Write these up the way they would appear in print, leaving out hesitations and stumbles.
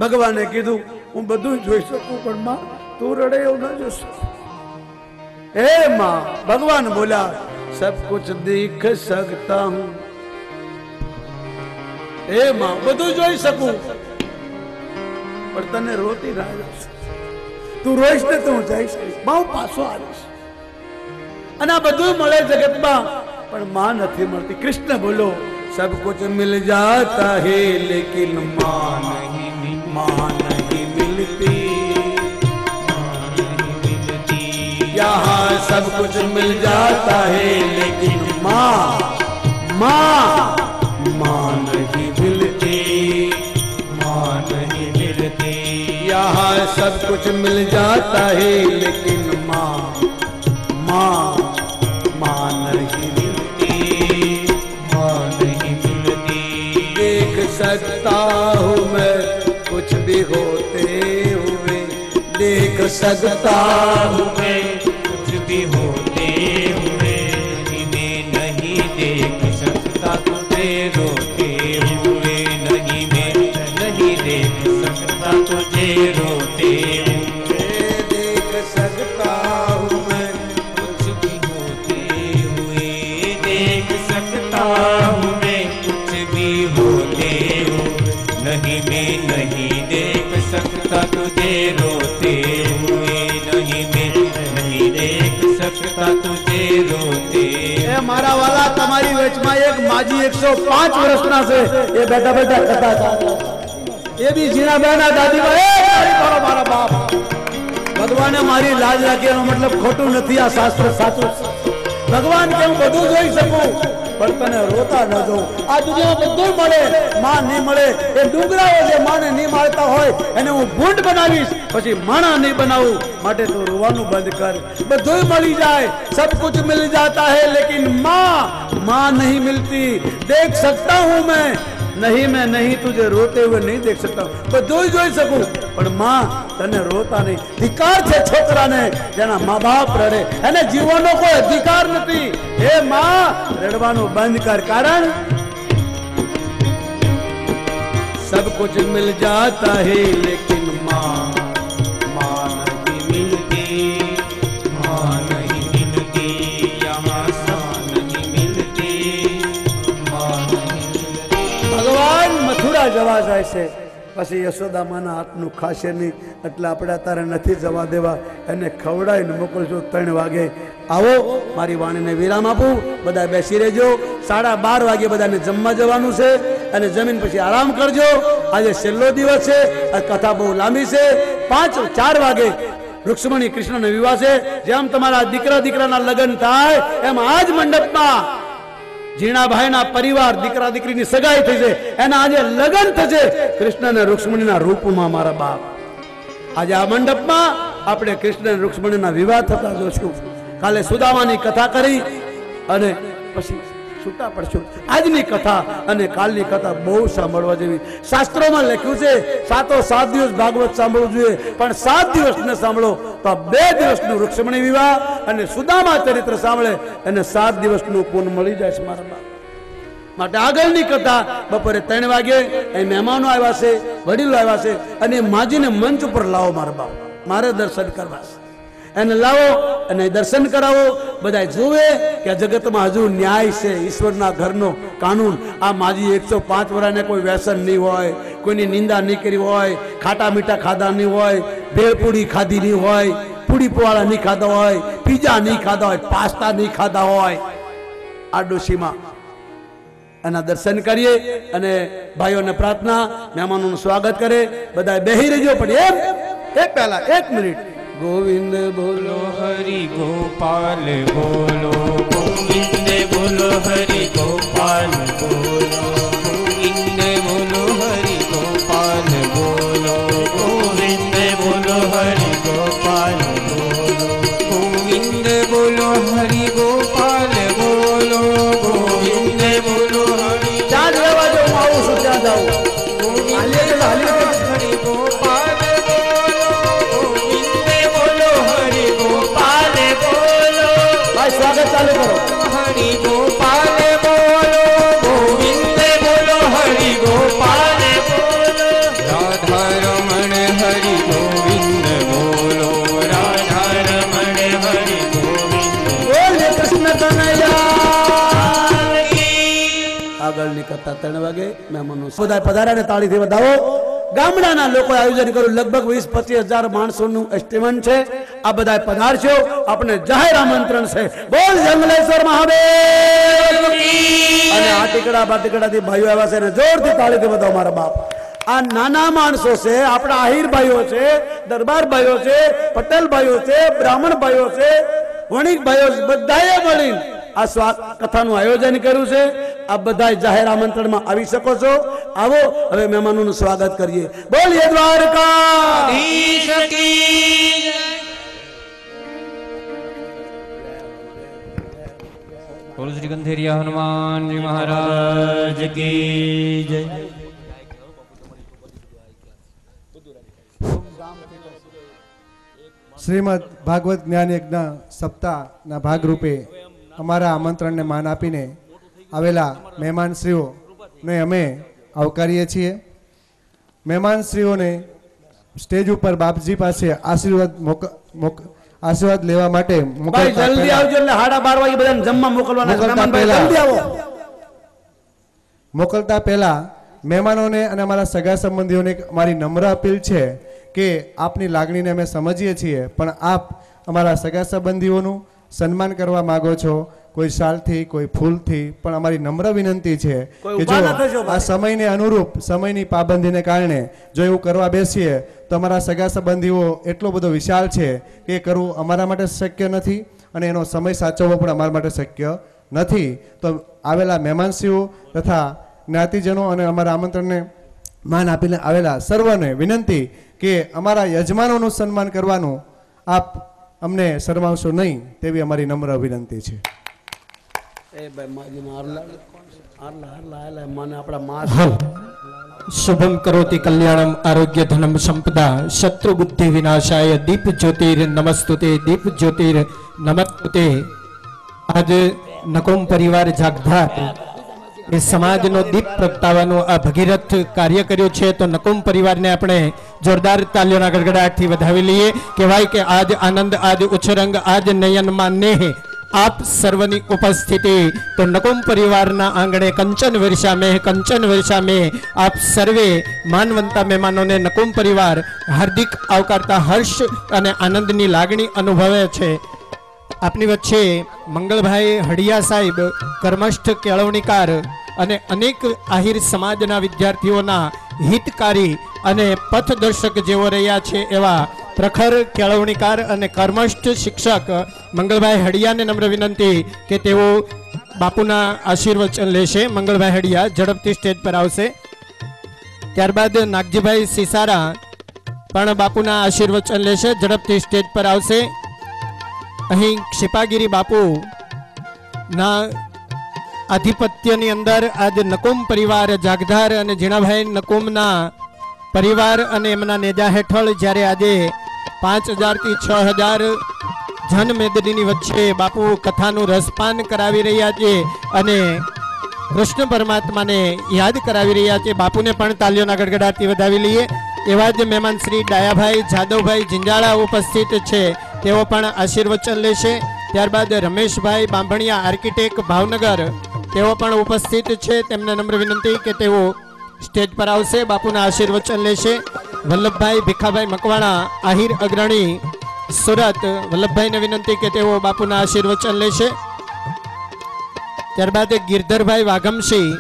ભગવાને કીધું હું બધું જોઈ શકું પણ માં તું રડે એવું ન જોઈ શકું. હે માં, ભગવાન બોલ્યા सब कुछ देख सकता हूं. हे मां, બધું જોઈ શકું પણ તને રોતી ના જોઈશ. તું રોઈશ ને તો હું જઈશ, બહુ પાછો આવીશ. અને આ બધું મળે જગતમાં પણ માં નથી મળતી. કૃષ્ણ બોલો सब कुछ मिल जाता है लेकिन मां नहीं मिलती. यहाँ सब कुछ मिल जाता है लेकिन माँ नहीं मिलती. यहाँ सब कुछ मिल जाता है लेकिन माँ नहीं मिलती. देख सकता हूँ मैं कुछ भी होते हुए, देख सकता हूँ मैं कुछ भी होते हुए, मैं नहीं देख सकता तुझे रोते हुए. नहीं मैं नहीं देख सकता तुझे रोते हुए. देख सकता हूँ मैं कुछ भी होते हुए, देख सकता हूँ मैं कुछ भी होते हुए. नहीं मैं नहीं देख सकता तुझे रोते हुए. नहीं मैं नहीं देख सकता तुझे रोते. ए मारा वाला તમારી વેચમાં એક માજી 105 વર્ષના છે. એ બેઠા બેઠા કથા ચાલે. એ બી જીણા બેના દાદીમાં એ તારી કરો મારા બાપ. ભગવાને મારી લાજ રાખી એનો મતલબ ખોટું નથી. આ શાસ્ત્ર સાચું છે. ભગવાન કે હું બધું જોઈ શકું પણ તને રોતા ન જોઉં. આ દુનિયામાં બધું મળે, માં નહીં મળે. એ ડુંગરાઓ જે માને નહીં મારતા હોય એને હું ભૂંડ બનાવીશ, પછી માણા નહીં બનાવું. માટે તું રોવાનું બંધ કર. બધું મળી જાય. सब कुछ मिल जाता है लेकिन माँ नहीं मिलती. देख सकता हूँ मैं नहीं तुझे रोते हुए नहीं देख सकता. બધું જોઈ શકું પણ માં તને રોતા નહીં. ધિકાર છે છોકરાને જેના મા બાપ રડે. એને જીવવાનો કોઈ અધિકાર નથી. હે માં, રડવાનું બંધ કર. કારણ सब कुछ मिल जाता है लेकिन माँ नहीं मिलती. माँ नहीं मिलती. यहाँ नहीं मिलती. माँ नहीं मिलती. भगवान मथुरा जवा जाए છે પછી યશોદા માના હાથનું ખાશે નહીં એટલે આપણે અત્યારે નથી જવા દેવા. એને ખવડાવીને મોકલજો 3 વાગે. આવો, મારી વાણીને વિરામ આપું. બધા બેસી રહેજો. 12:30 વાગે બધાને જમવા જવાનું છે અને જમીન પછી આરામ કરજો. આજે છેલ્લો દિવસ છે. આ કથા બહુ લાંબી છે. 4 વાગે રૂક્ષ્મણી કૃષ્ણનો વિવાહ છે. જેમ તમારા દીકરાના લગ્ન થાય એમ આજ મંડપમાં જીણાભાઈના પરિવાર દીકરા દીકરીની સગાઈ થઈ છે. એના આજે લગ્ન થશે કૃષ્ણ અને રૂક્ષ્મણીના રૂપમાં. મારા બાપ, આજે આ મંડપમાં આપણે કૃષ્ણ અને રૂક્ષ્મણીના વિવાહ થતા જોશું. કાલે સુદામાની કથા કરી અને પછી છૂટા પડશું. આજની કથા અને કાલની કથા બહુ સાંભળવા જેવી. શાસ્ત્રોમાં લખ્યું છે 7 દિવસ ભાગવત સાંભળવું જોઈએ, પણ 7 દિવસ ન સાંભળો તો 2 દિવસનું રૂક્ષ્મણી વિવાહ અને સુદામા ચરિત્ર સાંભળે અને 7 દિવસનું પૂર્ણ મળી જાય છે મારા બાપ. માટે આગળની કથા બપોરે 3 વાગે. એ મહેમાનો આવ્યા છે, વડીલો આવ્યા છે અને માજીને મંચ ઉપર લાવો મારા બાપ. મારે દર્શન કરવા છે. એને લાવો અને દર્શન કરાવો. બધા જોવે કે જગતમાં હજુ ન્યાય છે, ઈશ્વરના ઘરનો કાનૂન. આ માજી 105 વર્ષને કોઈ વ્યસન નહીં હોય, કોઈની નિંદા નહીં કરી હોય, ખાટા મીઠા ખાધા નહીં હોય, ભેળપૂડી ખાધી નહીં હોય, પૂડી પોવાળા નહીં ખાધા હોય, પીઝા નહીં ખાધા હોય, પાસ્તા નહીં ખાધા હોય. આ ડોશીમાં એના દર્શન કરીએ અને ભાઈઓને પ્રાર્થના, મહેમાનોનું સ્વાગત કરે. બધા બેહી રહેજો. પણ એક પહેલા 1 મિનિટ गोविंद बोलो हरि गोपाल बोलो. गोविंद बोलो हरि गोपाल बोलो. गोविंद बोलो हरि गोपाल बोलो. गोविंद बोलो हरि गोपाल बोलो. गोविंद बोलो हरि गोपाल बोलो. गोविंद बोलो हरि. चार लेवा जो आવું છું ત્યાં જાઉં. हरि गोपाल स्वागत चालू करो. हरि गोपाल बोलो. गोविंद बोलो हरि गोपाल बोलो. राधा આગળ નીકળતા 3 વાગે મહેમાનો બધા પધારાને તાળીથી વધાવો. ગામડાના લોકો આયોજન કર્યું, લગભગ 20-25 હજાર માણસોનું એસ્ટિમેટ છે. આ બધા પધારશો, આપણે જાહેર આમંત્રણ છે. બોલ જંગલેશ્વર મહાદેવ. અને આ ટીકડા બાટીકડાથી ભાઈઓ આવ્યા છે ને જોરથી તાળીથી વધાવો મારા બાપ. આ નાના માણસો છે, આપણા આહિર ભાઈઓ છે, દરબાર ભાઈઓ છે, પટેલ ભાઈઓ છે, બ્રાહ્મણ ભાઈઓ છે, વણિક ભાઈઓ, બધાએ મળીને આ કથાનું આયોજન કર્યું છે. આ બધા જાહેર આમંત્રણમાં આવી શકો છો. આવો, હવે મહેમાનોનું સ્વાગત કરીએ. બોલીએ દ્વારકાધીશ કી જય. બોલો શ્રી ગંધેરિયા હનુમાનજી મહારાજ કી જય. શ્રીમદ ભાગવત જ્ઞાન યજ્ઞ સપ્તાહના ભાગરૂપે અમારા આમંત્રણને માન આપીને આવેલા મહેમાનશ્રીઓને અમે આવકારીએ છીએ. મહેમાનશ્રીઓને સ્ટેજ ઉપર બાપજી પાસે આશીર્વાદ લેવા માટે જલ્દી આવજો, એટલે 12:30 વાગે બધાને જમવા મોકલતા પહેલા મહેમાનોને અને અમારા સગા સંબંધીઓને અમારી નમ્ર અપીલ છે કે આપની લાગણીને અમે સમજીએ છીએ, પણ આપ અમારા સગા સંબંધીઓનું સન્માન કરવા માંગો છો, કોઈ શાલથી, કોઈ ફૂલથી, પણ અમારી નમ્ર વિનંતી છે કે જો આ સમયને અનુરૂપ સમયની પાબંદીને કારણે જો એવું કરવા બેસીએ તો અમારા સગા સંબંધીઓ એટલો બધો વિશાળ છે કે એ કરવું અમારા માટે શક્ય નથી અને એનો સમય સાચવવો પણ અમારા માટે શક્ય નથી. તો આવેલા મહેમાનશ્રીઓ તથા જ્ઞાતિજનો અને અમારા આમંત્રણને માન આપીને આવેલા સર્વને વિનંતી કે અમારા યજમાનોનું સન્માન કરવાનું આપ અમને શરમાવશો નહીં, તેવી અમારી નમ્ર વિનંતી છે. શુભમ કરોતિ કલ્યાણમ આરોગ્ય ધનમ સંપદા શત્રુ બુદ્ધિ વિનાશાય દીપ જ્યોતિર નમસ્તુતે દીપ જ્યોતિર નમસ્તુતે. આજ નકોમ પરિવાર જાગધાર એ સમાજનો દીપ પ્રગટાવવાનું આ ભગીરથ કાર્ય કર્યું છે. તો નકોમ પરિવારને આપણે જોરદાર તાલીઓના ગડગડાટથી વધાવી લઈએ. કહેવાય કે આજ આનંદ, આજ ઉચ્ચરંગ, આજ નયનમાં નેહ આપ સર્વની ઉપસ્થિતિ. તો નકોમ પરિવારના આંગણે કંચન વર્ષા મેં આપ સર્વે માનવંતા મહેમાનોને નકોમ પરિવાર હાર્દિક આવકારતા હર્ષ અને આનંદની લાગણી અનુભવે છે. આપની વચ્ચે મંગળભાઈ હડિયા સાહેબ, કર્મષ્ઠ કેળવણીકાર અને અનેક આહિર સમાજના વિદ્યાર્થીઓના હિતકારી અને પથદર્શક જેવો રહ્યા છે એવા પ્રખર કેળવણીકાર અને કર્મષ્ઠ શિક્ષક મંગળભાઈ હડિયાને નમ્ર વિનંતી કે તેઓ બાપુના આશીર્વચન લેશે. મંગળભાઈ હડિયા ઝડપથી સ્ટેજ પર આવશે. ત્યારબાદ નાગજીભાઈ સિસારા પણ બાપુના આશીર્વચન લેશે, ઝડપથી સ્ટેજ પર આવશે. અહીં ક્ષિપાગીરી બાપુ ના આધિપત્યની અંદર આજ નકોમ પરિવાર જાગધાર અને ઝીણાભાઈ નકોમના પરિવાર અને એમના નેજા હેઠળ જ્યારે આજે 5000 થી 6000 જનમેદનીની વચ્ચે બાપુ કથાનું રસપાન કરાવી રહ્યા છે અને કૃષ્ણ પરમાત્માને યાદ કરાવી રહ્યા છે. બાપુને પણ તાલીઓના ગડગડાટથી વધાવી લઈએ. એવા જ મહેમાન શ્રી ડાયાભાઈ જાદવભાઈ જિંજાળા ઉપસ્થિત છે, તેઓ પણ આશીર્વચન લેશે. ત્યારબાદ રમેશભાઈ બાંભણિયા આર્કિટેક્ટ ભાવનગર, તેઓ પણ ઉપસ્થિત છે. તેમને નમ્ર વિનંતી કે તેઓ સ્ટેજ પર આવશે, બાપુના આશીર્વચન લેશે. વલ્લભભાઈ ભીખાભાઈ મકવાણા આહિર અગ્રણી સુરત, વલ્લભભાઈને વિનંતી કે તેઓ બાપુના આશીર્વચન લેશે. ત્યારબાદ ગિરધરભાઈ વાઘમસિંહ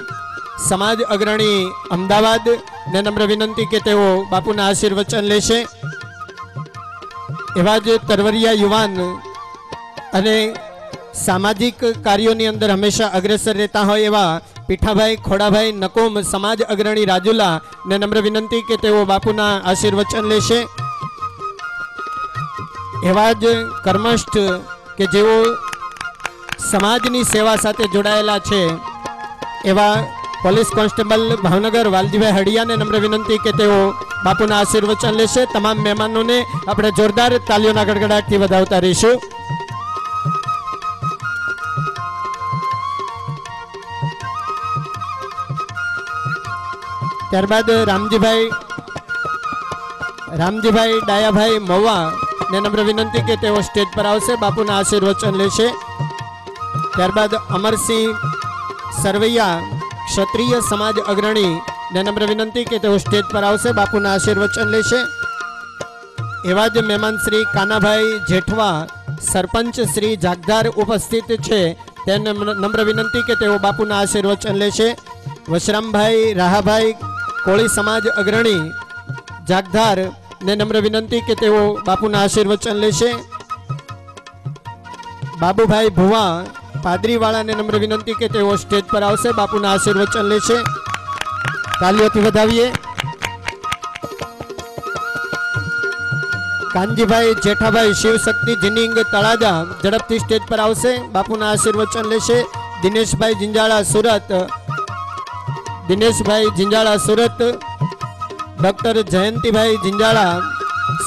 સમાજ અગ્રણી અમદાવાદ ને નમ્ર વિનંતી કે તેઓ બાપુના આશીર્વચન લેશે. એવા જ તરવરિયા યુવાન અને સામાજિક કાર્યોની અંદર હંમેશા અગ્રેસર રહેતા હોય એવા પીઠાભાઈ ખોડાભાઈ નકોમ સમાજ અગ્રણી રાજુલા ને નમ્ર વિનંતી કે તેઓ બાપુના આશીર્વચન લેશે. એવા જ કર્મષ્ઠ કે જેઓ સમાજની સેવા સાથે જોડાયેલા છે એવા પોલીસ કોન્સ્ટેબલ ભાવનગર વાલજીભાઈ હડિયાને નમ્ર વિનંતી કે તેઓ બાપુના આશીર્વચન લેશે. તમામ મહેમાનોને આપણે જોરદાર તાલીઓના ગડગડાટથી વધાવતા રહીશું. ત્યારબાદ રામજીભાઈ ડાયાભાઈ મવા ને નમ્ર વિનંતી કે તેઓ સ્ટેજ પર આવશે, બાપુના આશીર્વચન લેશે. ત્યારબાદ અમરસિંહ સરવૈયા ક્ષત્રિય સમાજ અગ્રણી ને નમ્ર વિનંતી કે તેઓ સ્ટેજ પર આવશે, બાપુના આશીર્વચન લેશે। એવા જ મહેમાન શ્રી કાનાભાઈ જેઠવા સરપંચ શ્રી જાગધાર ઉપસ્થિત છે, તેને નમ્ર વિનંતી કે તેઓ બાપુના આશીર્વચન લેશે। વશરામભાઈ રાહાભાઈ કોળી સમાજ અગ્રણી જાગધાર ને નમ્ર વિનંતી કે તેઓ બાપુના આશીર્વચન લેશે। બાબુભાઈ ભુવા પાદરીવાળાને નમ્ર વિનંતી કે તેઓ સ્ટેજ પર આવશે, બાપુના આશીર્વચન લેશે। તાલીઓથી વધાવીએ। કાનજીભાઈ જેઠાભાઈ શિવશક્તિ જીનિંગ તળાજા ઝડપથી સ્ટેજ પર આવશે, બાપુના આશીર્વચન લેશે। દિનેશભાઈ જિંજાળા સુરત, દિનેશભાઈ જિંજાળા સુરત, ડોક્ટર જયંતિભાઈ જિંજાળા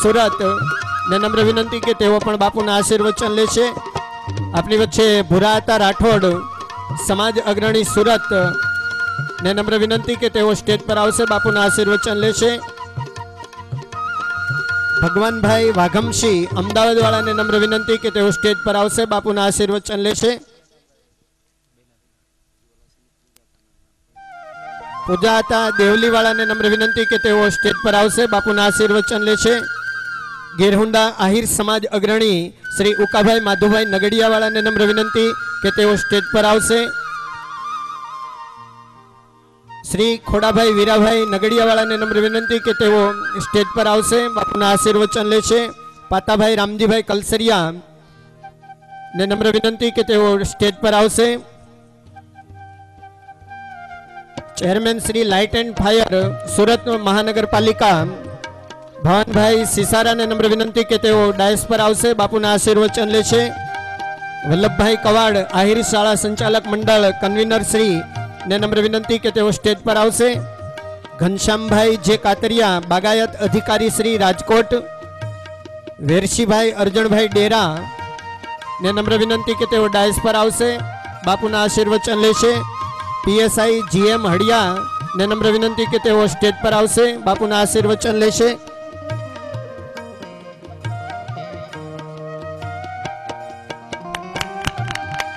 સુરત ને નમ્ર વિનંતી કે તેઓ પણ બાપુના આશીર્વચન લેશે। આપની વચ્ચે ભુરાતા રાઠોડ સમાજ અગ્રણી સુરત ને નમ્ર વિનંતી કે તેઓ સ્ટેજ પર આવશે, બાપુના આશીર્વચન લેશે। ભગવાનભાઈ વાઘમસિંહ અમદાવાદ વાળાને નમ્ર વિનંતી કે તેઓ સ્ટેજ પર આવશે, બાપુના આશીર્વચન લેશે। પૂજાતા દેવલી વાળાને નમ્ર વિનંતી કે તેઓ સ્ટેજ પર આવશે, બાપુના આશીર્વચન લેશે। ગેરહુંડા આહિર સમાજ અગ્રણી શ્રી ઉકાભાઈ માધુભાઈ નગડિયા વાળાને નમ્ર વિનંતી કે તેઓ સ્ટેજ પર આવશે। શ્રી ખોડાભાઈ વીરાભાઈ નગડિયા વાળાને નમ્ર વિનંતી કે તેઓ સ્ટેજ પર આવશે, બાપુના આશીર્વચન લેશે। પાતાભાઈ રામજીભાઈ કલસરિયા ને નમ્ર વિનંતી કે તેઓ સ્ટેજ પર આવશે। Chairman Shri light and fire Surat મહાનગરપાલિકા ભવનભાઈ સિસારાને નમ્ર વિનંતી કે તેઓ ડાયસ પર આવશે, બાપુના આશીર્વચન લેશે। વલ્લભભાઈ કવાડ આહિર શાળા સંચાલક મંડળ કન્વીનર શ્રી ને નમ્ર વિનંતી કે તેઓ સ્ટેજ પર આવશે। ઘનશ્યામભાઈ જે કાતરિયા બાગાયત અધિકારી શ્રી રાજકોટ, વેરશીભાઈ અર્જણભાઈ ડેરા ને નમ્ર વિનંતી કે તેઓ ડાયસ પર આવશે, બાપુના આશીર્વચન લેશે। પીએસઆઈ જીએમ હડિયા ને નમ્ર વિનંતી કે તેઓ સ્ટેજ પર આવશે, બાપુના આશીર્વચન લેશે।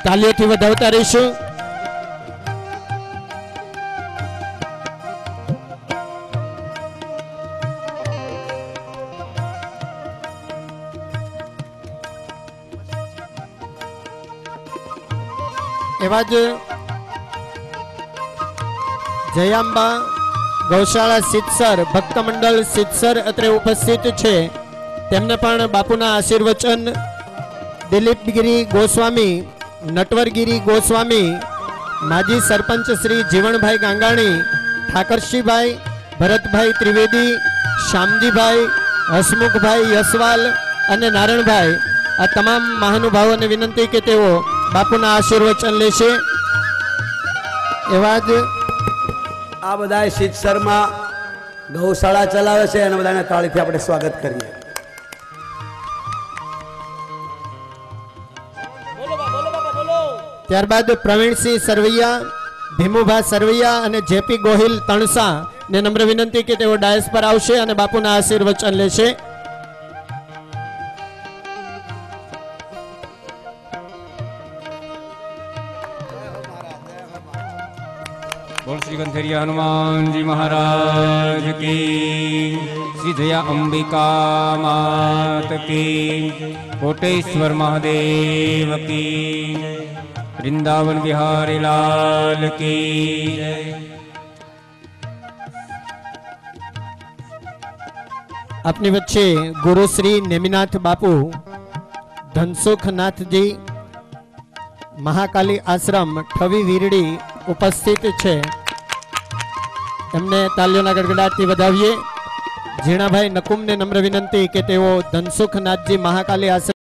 તાલીઓથી વધાવતા રહીશું। એવા જ જયાંબા ગૌશાળા સિદ્ધસર ભક્ત મંડળ સિદ્ધસર અત્રે ઉપસ્થિત છે, તેમને પણ બાપુના આશીર્વચન દિલીપગીરી ગોસ્વામી, નટવરગીરી ગોસ્વામી, માજી સરપંચ શ્રી જીવણભાઈ ગાંગાણી, ઠાકરશીભાઈ ભરતભાઈ ત્રિવેદી, શ્યામજીભાઈ, હસમુખભાઈ યશવાલ અને નારણભાઈ, આ તમામ મહાનુભાવોને વિનંતી કે તેઓ બાપુના આશીર્વચન લેશે। એવા જ આ બધા સિદ્ધસરમાં ગૌશાળા ચલાવે છે અને બધાને તાળીથી આપણે સ્વાગત કરીએ। ત્યારબાદ પ્રવીણસિંહ સરવૈયા, ભીમુભા સરવૈયા અને જેપી ગોહિલ તણસા ને નમ્ર વિનંતી કે તેઓ ડાયસ પર આવશે અને બાપુના આશીર્વચન લેશે। बोल श्री गंधेरिया हनुमान जी महाराज की, श्री जया अंबिका मात की, कोटेश्वर महादेव की, वृंदावन बिहारी लाल की। अपनी वच्चे गुरु श्री नेमिनाथ बापू धनसुखनाथ जी महाकाली आश्रम ठवी वीरड़ी उपस्थित है, एमने तालीओना गड़गड़ाटथी વધાવીએ। ઝીણાભાઈ નકુમને નમ્ર વિનંતી કે તેઓ ધનસુખનાથજી મહાકાલી આશ્રમ